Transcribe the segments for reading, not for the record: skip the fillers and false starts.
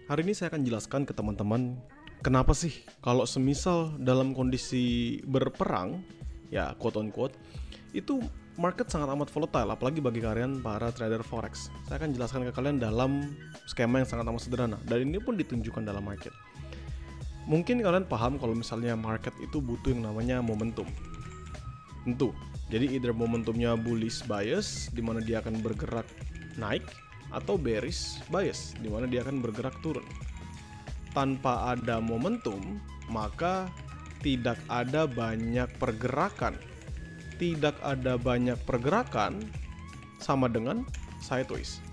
Hari ini saya akan jelaskan ke teman-teman kenapa sih kalau semisal dalam kondisi berperang, ya quote on quote, itu market sangat amat volatile, apalagi bagi kalian para trader forex. Saya akan jelaskan ke kalian dalam skema yang sangat amat sederhana, dan ini pun ditunjukkan dalam market. Mungkin kalian paham kalau misalnya market itu butuh yang namanya momentum. Tentu, jadi either momentumnya bullish bias, di mana dia akan bergerak naik, atau bearish bias, di mana dia akan bergerak turun. Tanpa ada momentum, maka tidak ada banyak pergerakan. Tidak ada banyak pergerakan sama dengan sideways.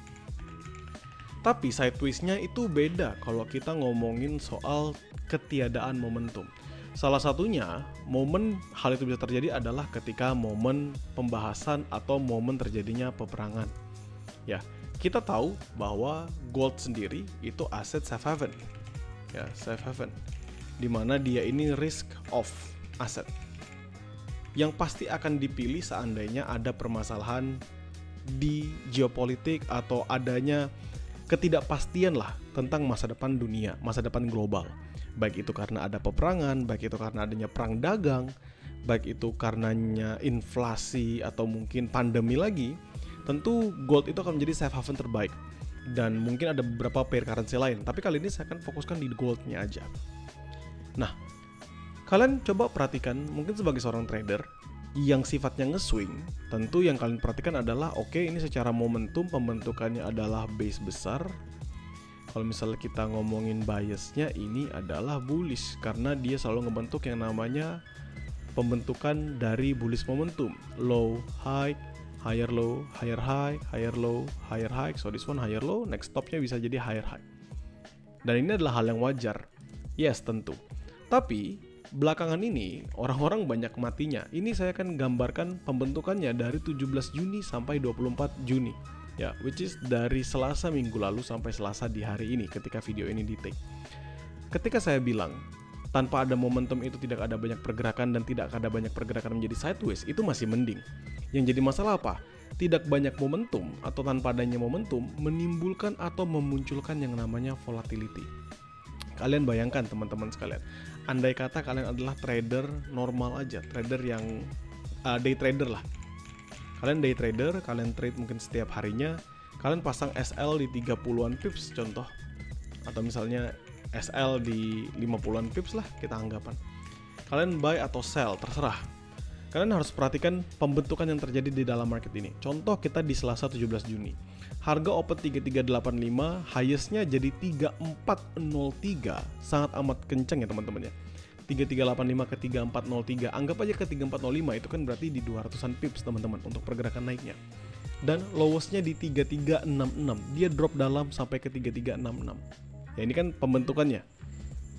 Tapi sideways-nya itu beda kalau kita ngomongin soal ketiadaan momentum. Salah satunya, momen hal itu bisa terjadi adalah ketika momen pembahasan atau momen terjadinya peperangan. Ya, kita tahu bahwa gold sendiri itu aset safe haven. Ya, safe haven. Di mana dia ini risk off asset. Yang pasti akan dipilih seandainya ada permasalahan di geopolitik atau adanya ketidakpastian lah tentang masa depan dunia, masa depan global. Baik itu karena ada peperangan, baik itu karena adanya perang dagang, baik itu karenanya inflasi atau mungkin pandemi lagi. Tentu gold itu akan menjadi safe haven terbaik. Dan mungkin ada beberapa pair currency lain, tapi kali ini saya akan fokuskan di goldnya aja. Nah, kalian coba perhatikan, mungkin sebagai seorang trader yang sifatnya nge-swing, tentu yang kalian perhatikan adalah oke, ini secara momentum pembentukannya adalah base besar. Kalau misalnya kita ngomongin biasnya, ini adalah bullish karena dia selalu ngebentuk yang namanya pembentukan dari bullish momentum, low, high, higher low, higher high, higher low, higher high. So this one higher low, next stopnya bisa jadi higher high. Dan ini adalah hal yang wajar. Yes, tentu. Tapi belakangan ini orang-orang banyak matinya. Ini saya akan gambarkan pembentukannya dari 17 Juni sampai 24 Juni. Ya, which is dari Selasa minggu lalu sampai Selasa di hari ini ketika video ini di-take. Ketika saya bilang tanpa ada momentum itu tidak ada banyak pergerakan dan tidak ada banyak pergerakan menjadi sideways, itu masih mending. Yang jadi masalah apa? Tidak banyak momentum atau tanpa adanya momentum menimbulkan atau memunculkan yang namanya volatility. Kalian bayangkan teman-teman sekalian, andai kata kalian adalah trader normal aja, trader yang day trader lah. Kalian day trader, kalian trade mungkin setiap harinya, kalian pasang SL di 30-an pips contoh. Atau misalnya SL di 50-an pips lah kita anggapan. Kalian buy atau sell, terserah. Kalian harus perhatikan pembentukan yang terjadi di dalam market ini. Contoh kita di Selasa 17 Juni. Harga open 3385, highest-nya jadi 3403. Sangat amat kenceng ya teman-teman ya. 3385 ke 3403. Anggap aja ke 3405, itu kan berarti di 200-an pips teman-teman untuk pergerakan naiknya. Dan lowest-nya di 3366. Dia drop dalam sampai ke 3366. Ya ini kan pembentukannya.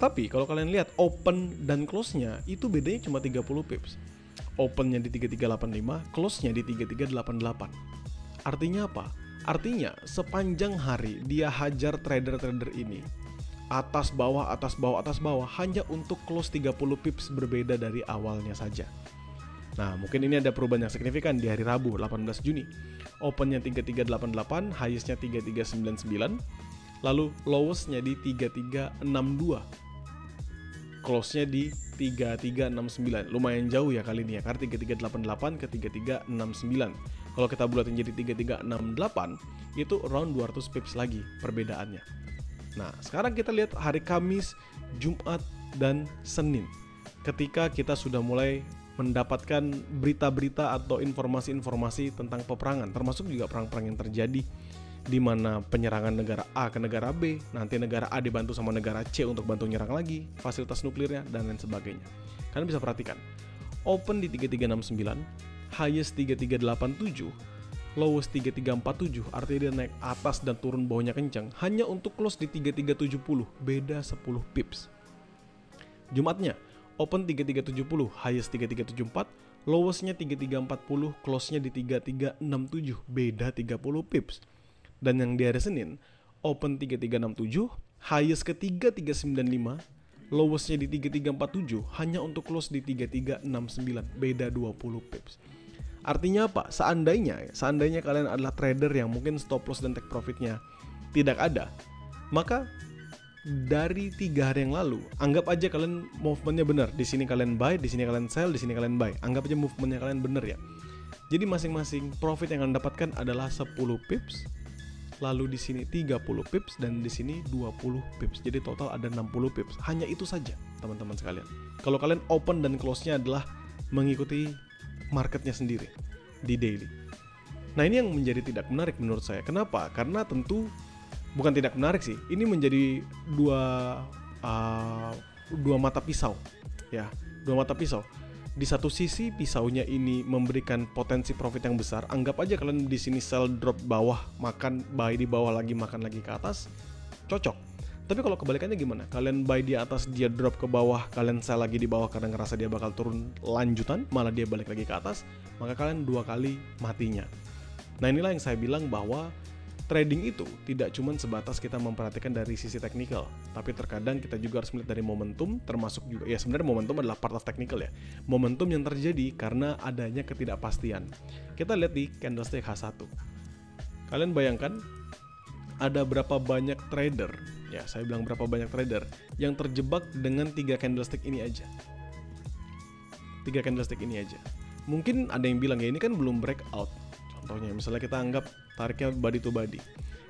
Tapi kalau kalian lihat open dan close-nya itu bedanya cuma 30 pips. Open-nya di 3385, close-nya di 3388. Artinya apa? Artinya sepanjang hari dia hajar trader-trader ini atas bawah, atas bawah, atas bawah hanya untuk close 30 pips berbeda dari awalnya saja. Nah, mungkin ini ada perubahan yang signifikan di hari Rabu 18 Juni. Open-nya 3388, highest-nya 3399. Lalu lowest-nya di 3362, close-nya di 3369. Lumayan jauh ya kali ini ya, karena 3388 ke 3369. Kalau kita bulatin jadi 3368, itu around 200 pips lagi perbedaannya. Nah, sekarang kita lihat hari Kamis, Jumat, dan Senin. Ketika kita sudah mulai mendapatkan berita-berita atau informasi-informasi tentang peperangan, termasuk juga perang-perang yang terjadi di mana penyerangan negara A ke negara B, nanti negara A dibantu sama negara C untuk bantu nyerang lagi fasilitas nuklirnya dan lain sebagainya. Kalian bisa perhatikan, open di 3369, highest 3387, lowest 3347, artinya dia naik atas dan turun bawahnya kencang, hanya untuk close di 3370, beda 10 pips. Jumatnya, open 3370, highest 3374, lowestnya 3340, close-nya di 3367, beda 30 pips. Dan yang di hari Senin, open 3367, highest ke 3395, lowestnya di 3347, hanya untuk close di 3369, beda 20 pips. Artinya apa? Seandainya kalian adalah trader yang mungkin stop loss dan take profitnya tidak ada, maka dari 3 hari yang lalu, anggap aja kalian movementnya benar. Di sini kalian buy, di sini kalian sell, di sini kalian buy. Anggap aja movementnya kalian benar ya. Jadi masing-masing profit yang kalian dapatkan adalah 10 pips. Lalu di sini 30 pips dan di sini 20 pips. Jadi total ada 60 pips. Hanya itu saja, teman-teman sekalian. Kalau kalian open dan close-nya adalah mengikuti marketnya sendiri di daily. Nah, ini yang menjadi tidak menarik menurut saya. Kenapa? Karena tentu bukan tidak menarik sih. Ini menjadi dua mata pisau, ya, 2 mata pisau. Di satu sisi pisaunya ini memberikan potensi profit yang besar. Anggap aja kalian di sini sell drop bawah, makan buy di bawah lagi, makan lagi ke atas, cocok. Tapi kalau kebalikannya gimana? Kalian buy di atas, dia drop ke bawah, kalian sell lagi di bawah karena ngerasa dia bakal turun lanjutan, malah dia balik lagi ke atas, maka kalian 2 kali matinya. Nah, inilah yang saya bilang bahwa trading itu tidak cuma sebatas kita memperhatikan dari sisi teknikal, tapi terkadang kita juga harus melihat dari momentum, termasuk juga, ya sebenarnya momentum adalah part of technical ya. Momentum yang terjadi karena adanya ketidakpastian. Kita lihat di candlestick H1. Kalian bayangkan, ada berapa banyak trader, ya saya bilang berapa banyak trader, yang terjebak dengan 3 candlestick ini aja. 3 candlestick ini aja. Mungkin ada yang bilang, ya ini kan belum breakout. Contohnya, misalnya kita anggap tariknya body to body.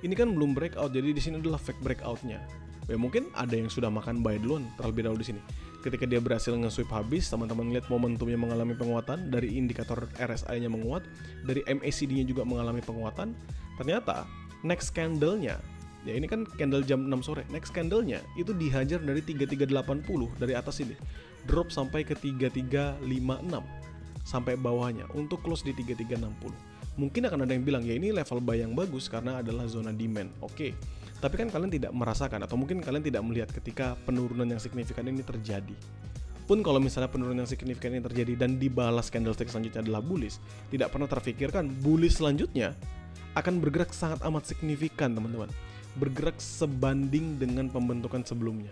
Ini kan belum breakout, jadi di sini adalah fake breakoutnya. Ya mungkin ada yang sudah makan buy duluan terlebih dahulu di sini. Ketika dia berhasil nge-sweep habis, teman-teman lihat momentumnya mengalami penguatan, dari indikator RSI-nya menguat, dari MACD-nya juga mengalami penguatan. Ternyata next candle-nya, ya ini kan candle jam 6 sore, next candle-nya itu dihajar dari 3380 dari atas ini, drop sampai ke 3356 sampai bawahnya untuk close di 3360. Mungkin akan ada yang bilang, ya ini level buy yang bagus karena adalah zona demand. Oke. Tapi kan kalian tidak merasakan, atau mungkin kalian tidak melihat ketika penurunan yang signifikan ini terjadi. Pun kalau misalnya penurunan yang signifikan ini terjadi dan dibalas candlestick selanjutnya adalah bullish, tidak pernah terfikirkan bullish selanjutnya akan bergerak sangat amat signifikan, teman-teman. Bergerak sebanding dengan pembentukan sebelumnya.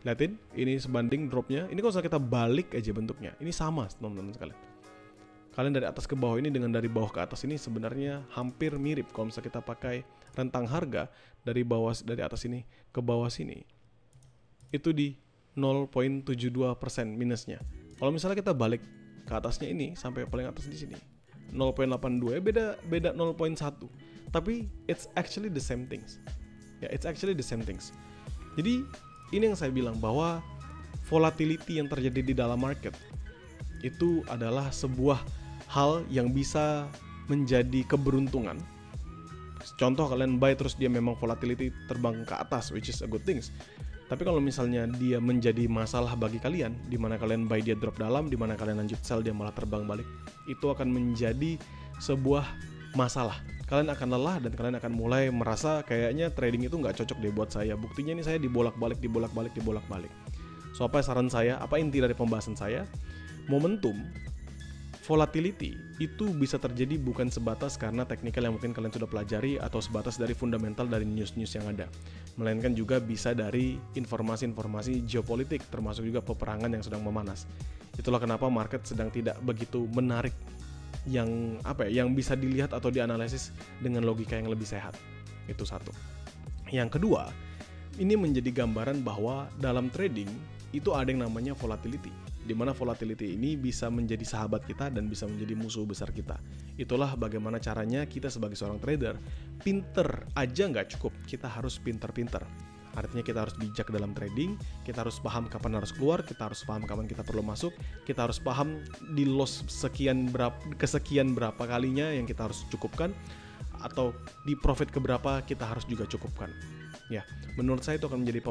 Lihatin, ini sebanding dropnya. Ini kalau misalnya kita balik aja bentuknya, ini sama, teman-teman sekalian. Kalian dari atas ke bawah ini dengan dari bawah ke atas ini sebenarnya hampir mirip. Kalau misalnya kita pakai rentang harga dari atas ini ke bawah sini, itu di 0.72% minusnya. Kalau misalnya kita balik ke atasnya ini sampai paling atas di sini 0.82, beda 0.1. Tapi it's actually the same things. Ya, it's actually the same things. Jadi ini yang saya bilang bahwa volatility yang terjadi di dalam market itu adalah sebuah hal yang bisa menjadi keberuntungan. Contoh, kalian buy terus dia memang volatility terbang ke atas, which is a good things. Tapi kalau misalnya dia menjadi masalah bagi kalian, di mana kalian buy dia drop dalam, di mana kalian lanjut sell dia malah terbang balik, itu akan menjadi sebuah masalah. Kalian akan lelah dan kalian akan mulai merasa kayaknya trading itu nggak cocok deh buat saya. Buktinya ini saya dibolak-balik. So apa saran saya? Apa inti dari pembahasan saya? Momentum, volatility itu bisa terjadi bukan sebatas karena teknikal yang mungkin kalian sudah pelajari atau sebatas dari fundamental dari news-news yang ada, melainkan juga bisa dari informasi-informasi geopolitik, termasuk juga peperangan yang sedang memanas. Itulah kenapa market sedang tidak begitu menarik yang bisa dilihat atau dianalisis dengan logika yang lebih sehat. Itu satu. Yang kedua, ini menjadi gambaran bahwa dalam trading itu ada yang namanya volatility, di mana volatility ini bisa menjadi sahabat kita dan bisa menjadi musuh besar kita. Itulah bagaimana caranya kita sebagai seorang trader. Pinter aja nggak cukup, kita harus pinter-pinter. Artinya kita harus bijak dalam trading, kita harus paham kapan harus keluar, kita harus paham kapan kita perlu masuk, kita harus paham di loss kesekian berapa kalinya yang kita harus cukupkan, atau di profit keberapa kita harus juga cukupkan. Ya, menurut saya itu akan menjadi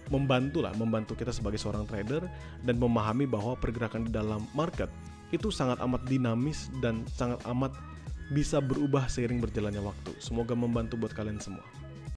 membantu kita sebagai seorang trader dan memahami bahwa pergerakan di dalam market itu sangat amat dinamis dan sangat amat bisa berubah seiring berjalannya waktu. Semoga membantu buat kalian semua.